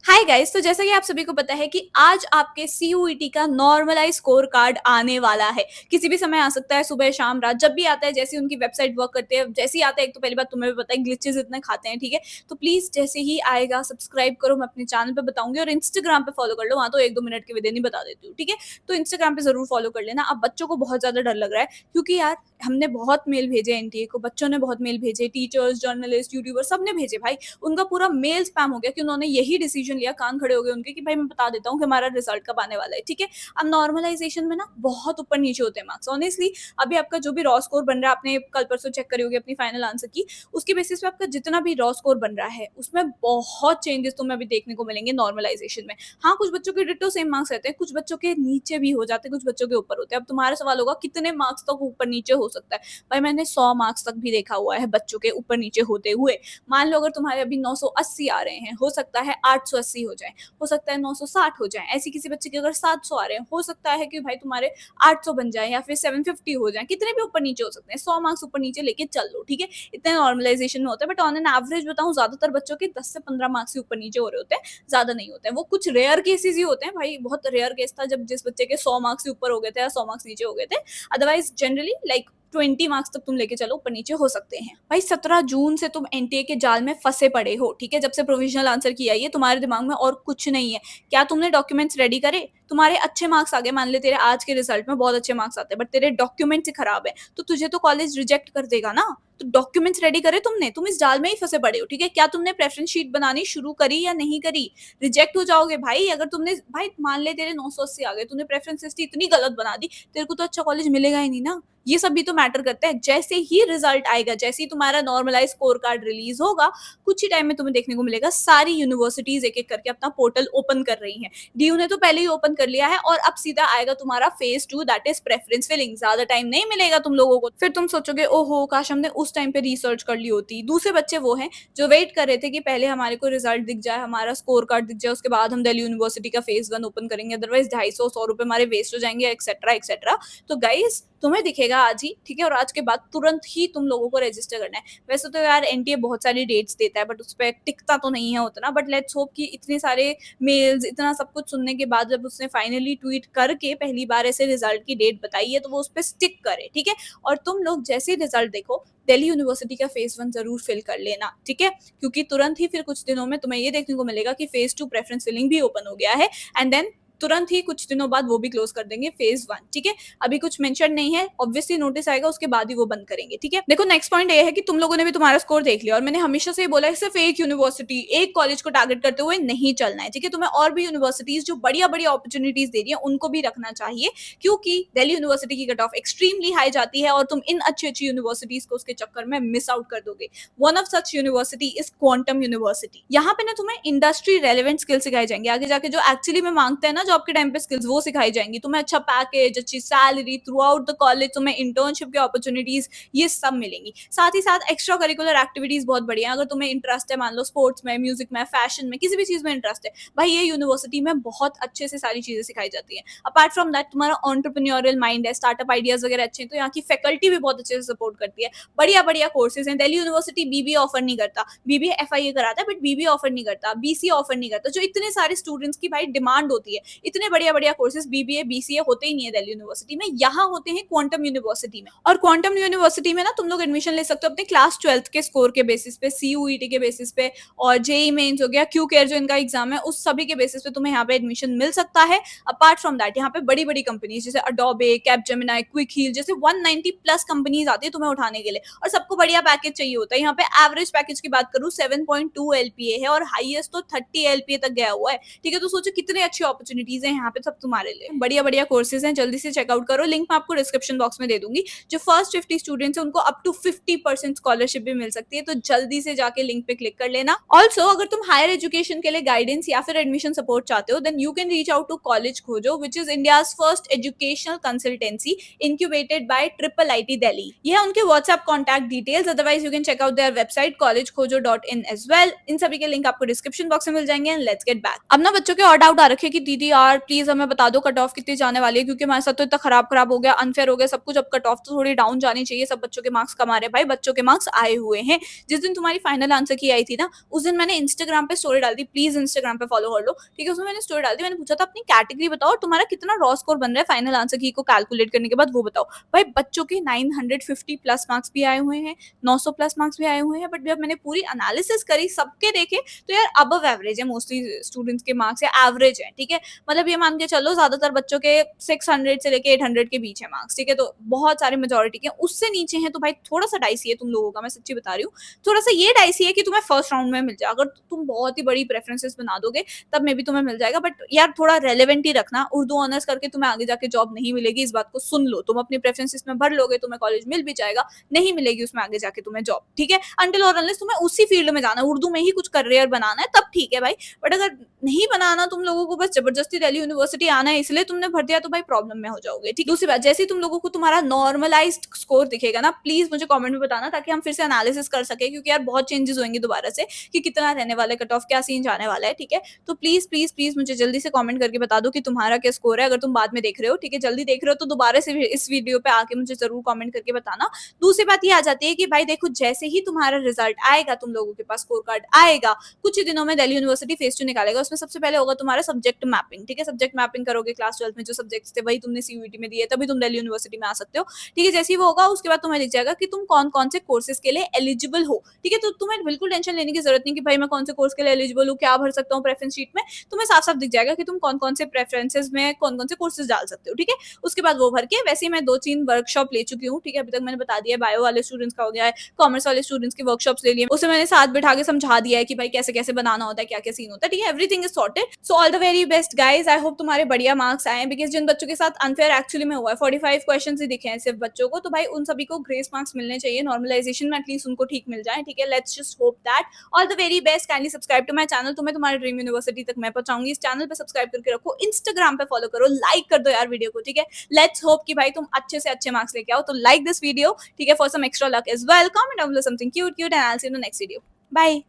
Hi guys, तो जैसा कि आप सभी को पता है कि आज आपके सीयूईटी का नॉर्मलाइज स्कोर कार्ड आने वाला है। किसी भी समय आ सकता है, सुबह शाम रात जब भी आता है। जैसे उनकी वेबसाइट वर्क करती है, जैसे ही आता है, एक तो पहली बात तुम्हें भी पता है ग्लिचेस इतने खाते हैं, ठीक है। तो प्लीज जैसे ही आएगा सब्सक्राइब करो, मैं अपने चैनल पे बताऊंगी, और इंस्टाग्राम पे फॉलो कर लो, वहां तो 1-2 मिनट के विद इन ही बता देती हूँ, ठीक है। तो इंस्टाग्राम पे जरूर फॉलो कर लेना। अब बच्चों को बहुत ज्यादा डर लग रहा है, क्योंकि यार हमने बहुत मेल भेजे एनटीए को, बच्चों ने बहुत मेल भेजे, टीचर्स, जर्नलिस्ट, यूट्यूबर सबने भेजे भाई। उनका पूरा मेल स्पैम हो गया कि उन्होंने यही डिसीजन लिया, कान खड़े हो गए उनके कि भाई मैं बता देता हूँ कि हमारा रिजल्ट कब आने वाला है, ठीक है। अब नॉर्मलाइजेशन में ना बहुत ऊपर नीचे होते हैं मार्क्स ऑनेस्टली। अभी आपका जो भी रॉ स्कोर बन रहा है, आपने कल परसों चेक करी होगी अपनी फाइनल आंसर की, उसके बेसिस पे आपका जितना भी रॉ स्कोर बन रहा है उसमें बहुत चेंजेस तुम्हें अभी देखने को मिलेंगे नॉर्मलाइजेशन में। हाँ, कुछ बच्चों के डिट्टो सेम मार्क्स रहते हैं, कुछ बच्चों के नीचे भी हो जाते हैं, कुछ बच्चों के ऊपर होते हैं। अब तुम्हारा सवाल होगा कितने मार्क्स तक ऊपर नीचे हो सकता है। भाई मैंने 100 मार्क्स तक भी देखा हुआ है बच्चों के ऊपर नीचे होते हुए। मान लो अगर तुम्हारे अभी 980 आ रहे हैं, हो सकता है 880 हो जाए, हो सकता है 960 हो जाए। ऐसी किसी बच्चे के अगर 700 आ रहे हैं, हो सकता है कि भाई तुम्हारे 800 बन जाए या फिर 750 हो जाए। कितने भी ऊपर नीचे हो सकते हैं, 100 मार्क्स ऊपर नीचे लेके चल लो, ठीक है। इतना नॉर्मलाइजेशन में होता है, बट ऑन एन एवरेज बताऊं, ज्यादातर बच्चों के 10 से 15 मार्क्स ही ऊपर नीचे हो रहे होते हैं, ज्यादा नहीं होते हैं। वो कुछ रेयर केसेस ही होते हैं भाई, बहुत रेयर केस था जब जिस बच्चे के 100 मार्क्स से ऊपर हो गए थे या 100 मार्क्स नीचे हो गए थे। अदरवाइज जनरली लाइक 20 मार्क्स तक तुम लेके चलो, ऊपर नीचे हो सकते हैं। भाई 17 जून से तुम एनटीए के जाल में फंसे पड़े हो, ठीक है। जब से प्रोविजनल आंसर की आई है, तुम्हारे दिमाग में और कुछ नहीं है। क्या तुमने डॉक्यूमेंट्स रेडी करे? तुम्हारे अच्छे मार्क्स आ गए, मान ले तेरे आज के रिजल्ट में बहुत अच्छे मार्क्स आते हैं, बट तेरे डॉक्यूमेंट्स ही खराब है, तो तुझे तो कॉलेज रिजेक्ट कर देगा ना। तो डॉक्यूमेंट्स रेडी करे तुमने? तुम इस जाल में ही फंसे पड़े हो, ठीक है। क्या तुमने प्रेफरेंस शीट बनानी शुरू करी या नहीं करी? रिजेक्ट हो जाओगे भाई अगर तुमने, भाई मान ले तेरे 980 आ गए, तूने प्रेफरेंस लिस्ट इतनी गलत बना दी, तेरे को तो अच्छा कॉलेज मिलेगा ही नहीं ना। ये सब भी तो मैटर करता है। जैसे ही रिजल्ट आएगा, जैसे ही तुम्हारा नॉर्मलाइज स्कोर कार्ड रिलीज होगा, कुछ ही टाइम में तुम्हें देखने को मिलेगा सारी यूनिवर्सिटीज एक एक करके अपना पोर्टल ओपन कर रही हैं। डीयू ने तो पहले ही ओपन कर लिया है, और अब सीधा आएगा तुम्हारा phase 2, that is preference filling. ज्यादा टाइम नहीं मिलेगा तुम लोगों को। फिर तुम सोचोगे ओहो काश हमने उस टाइम पे रिसर्च कर ली होती। दूसरे बच्चे वो हैं जो वेट कर रहे थे कि पहले हमारे को रिजल्ट दिख जाए, हमारा स्कोर कार्ड दिख जाए, उसके बाद हम दिल्ली यूनिवर्सिटी का फेज 1 ओपन करेंगे, अदरवाइज 250-100 रुपए हमारे वेस्ट हो जाएंगे, एक्सेट्रा एक्सेट्रा। तो गाइस तुम्हें दिखेगा आज ही, ठीक है। और आज के बाद तुरंत ही तुम लोगों को रजिस्टर करना है। वैसे तो यार एनटीए बहुत सारी डेट्स देता है, बट उस पर टिकता तो नहीं है उतना, बट लेट्स होप कि इतने सारे मेल्स, इतना सब कुछ सुनने के बाद जब उसने फाइनली ट्वीट करके पहली बार ऐसे रिजल्ट की डेट बताई है, तो वो उस पर स्टिक करे, ठीक है। और तुम लोग जैसे रिजल्ट देखो, दिल्ली यूनिवर्सिटी का फेज 1 जरूर फिल कर लेना, ठीक है। क्योंकि तुरंत ही फिर कुछ दिनों में तुम्हें ये देखने को मिलेगा कि फेज 2 प्रेफरेंस फिलिंग भी ओपन हो गया है, एंड देन तुरंत ही कुछ दिनों बाद वो भी क्लोज कर देंगे फेज 1, ठीक है। अभी कुछ मेंशन नहीं है, ऑब्वियसली नोटिस आएगा उसके बाद ही वो बंद करेंगे, ठीक है। देखो नेक्स्ट पॉइंट ये है कि तुम लोगों ने भी तुम्हारा स्कोर देख लिया, और मैंने हमेशा से बोला है सिर्फ एक यूनिवर्सिटी, एक कॉलेज को टारगेट करते हुए नहीं चलना है, ठीक है। तुम्हें और भी यूनिवर्सिटीज जो बढ़िया बढ़िया अपॉर्चुनिटीज दे रही है उनको भी रखना चाहिए, क्योंकि दिल्ली यूनिवर्सिटी की कट ऑफ एक्सट्रीमली हाई जाती है, और तुम इन अच्छी अच्छी यूनिवर्सिटीज को उसके चक्कर में मिस आउट कर दोगे। One of such university is quantum university. यहाँ पे ना तुम्हें इंडस्ट्री रेलेवेंट स्किल सिखाई जाएंगे, आगे जाके जो एक्चुअली में मांगते हैं ना जॉब के टाइम पे स्किल्स, वो सिखाई जाएंगी। तुम्हें अच्छा पैकेज, अच्छी salary through out the college, तुम्हें इंटर्नशिप की अपॉर्चुनिटीज, ये सब मिलेंगी। साथ ही साथ एक्स्ट्रा करिकुलर एक्टिविटीज बहुत बढ़िया। अगर तुम्हें इंटरेस्ट है, मान लो स्पोर्ट्स में, म्यूजिक में, फैशन में, किसी भी चीज में इंटरेस्ट है, भाई ये यूनिवर्सिटी में बहुत अच्छे से सारी चीजें सिखाई जाती है। अपार्ट फ्रॉम दैट तुम्हारा ऑन्टरप्रेन्योरियल माइंड है, स्टार्टअप आइडियाज वगैरह अच्छे हैं, तो यहाँ की फैकल्टी भी बहुत अच्छे से सपोर्ट करती है। बढ़िया बढ़िया कोर्सेज हैं। दिल्ली यूनिवर्सिटी बीबीए ऑफर नहीं करता, बीबीए एफआईए कराता है, बट बीबीए ऑफर नहीं करता, बीसीए ऑफर नहीं करता, जो इतने सारे स्टूडेंट्स की भाई डिमांड होती है। इतने बढ़िया बढ़िया कोर्सेज बीबीए बीसीए होते ही नहीं है दिल्ली यूनिवर्सिटी में, यहाँ होते हैं क्वांटम यूनिवर्सिटी में। और क्वांटम यूनिवर्सिटी में ना तुम लोग एडमिशन ले सकते हो अपने क्लास 12th के स्कोर के बेसिस पे, सीयूईटी के बेसिस पे, और जेई मेंस हो गया, क्यू केयर जो इनका एग्जाम है, उस सभी के बेसिस पे तुम्हें यहाँ पे एडमिशन मिल सकता है। अपार्ट फ्रॉम दैट यहाँ पे बड़ी बड़ी कंपनीज जैसे अडोबे, कैपजेमिनी, क्विक हील जैसे 190 प्लस कंपनीज आती है तुम्हें उठाने के लिए, और सबको बढ़िया पैकेज चाहिए होता है। यहाँ पे एवरेज पैकेज की बात करूँ 7.2 एलपीए है, और हाईएस्ट तो 30 एलपीए तक गया हुआ है, ठीक है। तो सोचो कितने अच्छी अपॉर्चुनिटीज है यहाँ पे सब तुम्हारे लिए। बढ़िया बढ़िया कोर्सेज हैं, जल्दी से चेकआउट करो। लिंक मैं आपको डिस्क्रिप्शन बॉक्स में दे दूंगी। जो फर्स्ट 50 स्टूडेंट्स हैं उनको अप टू 50% स्कॉलरशिप भी मिल सकती है, तो जल्दी से जाके लिंक पे क्लिक कर लेना। ऑल्सो अगर तुम हायर एजुकेशन के लिए गाइडेंस या फिर एडमिशन सपोर्ट चाहते हो, then you can reach out to College Khojo, which is India's first educational consultancy incubated by triple IT Delhi. ये है उनके WhatsApp contact details, otherwise you can check out their website collegekhojo.in as well. इन सभी के link आपको description box में मिल जाएंगे। And let's get back. अब ना बच्चों के और डाउट आ रखे कि दीदी यार प्लीज़ हमें बता दो कट ऑफ कितनी जाने वाली है, क्योंकि हमारे साथ तो इतना खराब हो गया, अनफेयर हो गया सब कुछ, अब कट ऑफ तो थोड़ी डाउन जानी चाहिए, सब बच्चों के मार्क्स कम आ रहे हैं भाई, बच्चों के मार्क्स आए हुए हैं। जिस दिन तुम्हारी फाइनल आंसर की आई थी ना, उस दिन मैंने इंस्टाग्राम पे स्टोरी डाल दी, प्लीज़ इंस्टाग्राम पे फॉलो कर लो, ठीक है? उसमें मैंने स्टोरी डाल दी, मैंने पूछा था अपनी कैटेगरी बताओ और तुम्हारा कितना रॉ स्कोर बन रहा है फाइनल आंसर की को कैलकुलेट करने के बाद वो बताओ। भाई बच्चों के 950 प्लस मार्क्स भी आए हुए हैं, 900 प्लस मार्क्स भी आए हुए हैं, बट जब मैंने पूरी एनालिसिस करी सबके देखे तो यार अबव एवरेज है, मोस्टली स्टूडेंट्स के मार्क्स या एवरेज है, ठीक है? मतलब ये मान के चलो ज्यादातर बच्चों के 600 से लेके 800 के बीच है मार्क्स, ठीक है? तो बहुत सारे मेजोरिटी के उससे नीचे हैं, तो भाई थोड़ा सा डाइसी है तुम लोगों का, मैं सच्ची बता रही हूँ। थोड़ा सा ये डाइसी है कि तुम्हें फर्स्ट राउंड में मिल जाए, अगर तुम बहुत ही बड़ी प्रेफरेंसेस बना दोगे तब मे बी तुम्हें मिल जाएगा, बट यार थोड़ा रेलेवेंट ही रखना, उर्दू ऑनर्स करके तुम्हें आगे जाके जॉब नहीं मिलेगी, इस बात को सुन लो। तुम अपनी प्रेफरेंसेस में भर लोगे, तुम्हें कॉलेज मिल भी जाएगा, नहीं मिलेगी उसमें आगे जाके तुम्हें जॉब, ठीक है? अनटिल और अनलेस तुम्हें उसी फील्ड में जाना है, उर्दू में ही कुछ करियर बनाना है, तब ठीक है भाई। बट अगर नहीं बनाना, तुम लोगों को बस जबरदस्ती दिल्ली यूनिवर्सिटी आना है इसलिए तुमने भर दिया, तो भाई प्रॉब्लम में हो जाओगे, ठीक? दूसरी बात, जैसे ही तुम लोगों को तुम्हारा नॉर्मलाइज्ड स्कोर दिखेगा ना, प्लीज मुझे कमेंट में बताना, ताकि हम फिर से एनालिसिस कर सके, क्योंकि यार बहुत चेंजेस होंगे दोबारा से कि कितना रहने वाला है कट ऑफ, क्या सीन जाने वाला है, ठीक है? तो प्लीज प्लीज प्लीज मुझे जल्दी से कमेंट करके बता दो कि तुम्हारा क्या स्कोर है, अगर तुम बाद में देख रहे हो, ठीक है? जल्दी देख रहे हो तो दोबारा से इस वीडियो पे आके मुझे जरूर कमेंट करके बताना। दूसरी बात ये आ जाती है कि भाई देखो, जैसे ही तुम्हारा रिजल्ट आएगा, तुम लोगों के पास स्कोर कार्ड आएगा, कुछ ही दिनों में दिल्ली यूनिवर्सिटी फेज 2 निकालेगा, उसमें सबसे पहले होगा तुम्हारा सब्जेक्ट मैपिंग, ठीक है? सब्जेक्ट मैपिंग करोगे, क्लास 12 में जो सब्जेक्ट्स थे वही तुमने सीयूईटी में दिए, तभी तुम दिल्ली यूनिवर्सिटी में आ सकते हो, ठीक है? जैसे ही वो होगा उसके बाद तुम्हें दिख जाएगा कि तुम कौन कौन से कोर्सेज के लिए एलिजिबल हो, ठीक है? तो तुम्हें बिल्कुल टेंशन लेने की जरूरत नहीं कि भाई मैं कौन से कोर्स के लिए एलिजिबल हूँ, क्या भर सकता हूँ प्रेफरेंस शीट में, तुम्हें साफ साफ दिख जाएगा कि तुम कौन कौन से प्रेफरेंसेस में कौन कौन से कोर्सेज डाल सकते हो, ठीक है? उसके बाद वो भर के, वैसे ही मैं 2-3 वर्कशॉप ले चुकी हूँ, ठीक है? अभी तक मैंने बता दिया है, बायो वाले स्टूडेंट्स का हो गया है, कॉमर्स वाले स्टूडेंट्स की वर्कशॉप्स ले लिए, उसे मैंने साथ बिठा के समझा दिया है कि भाई कैसे कैसे बनाना होता है, क्या क्या सीन होता है, ठीक है? Everything is sorted. So all the very best guys, I hope तुम्हारे बढ़िया मार्क्स आए, बिकॉज जिन बच्चों के साथ अनफेयर एक्चुअली में हुआ है, 45 क्वेश्चन ही दिखे हैं सिर्फ बच्चों को, तो भाई उन सभी को ग्रेस मार्क्स मिलने चाहिए, नॉर्मलाइजेशन में एटलीस्ट उनको ठीक मिल जाए, ठीक है? Let's just hope that. All the very best, kindly subscribe to my channel, तुम्हें तुम्हारे ड्रीम यूनिवर्सिटी तक मैं पहुंचाऊंगी, इस चैनल पे सब्सक्राइब करके रखो, इंस्टाग्राम पे फॉलो करो, लाइक कर दो यार वीडियो को, ठीक है? लेट्स होप कि भाई तुम अच्छे से अच्छे मार्क्स लेके आओ, तो लाइक दिस वीडियो, ठीक है? For some extra luck as well, comment down below something cute cute, and I will see you in the next video. Bye.